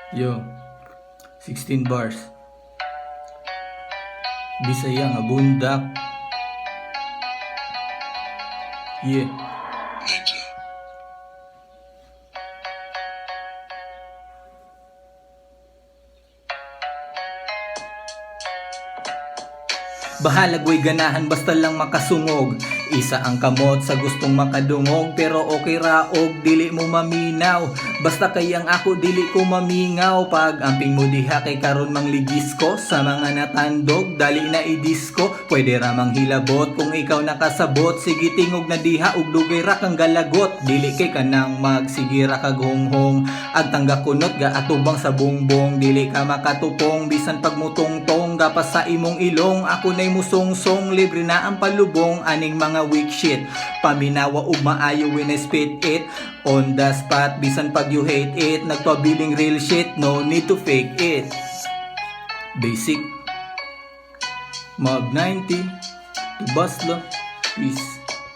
Yo, 16 bars. Bisaya nga bundak. Yeah. Bahalag way ganahan basta lang makasungog. Isa ang kamot sa gustong makadungog, pero okay raog dili mo maminaw. Basta kayang ako dili ko mamingaw. Pag amping mo diha kay karon mangligis ko sa mga natandog, dali na i-disco. Pwede ra mang hilabot kung ikaw nakasabot. Sige tingog na diha ug dugay ra kang galagot. Dili kay kanang magsigira kag honghong. Agtangga kunot ga atubang sa bongbong. Dili ka makatupong bisan pag mutongtong gapas sa imong ilong. Ako nay musong-song libre na ang palubong. Aning mga weak shit paminawa ug maayo when I spit it on the spot bisan pag you hate it. Nagpabiling real shit, no need to fake it. Basic Mob 90 to Baslo. Peace.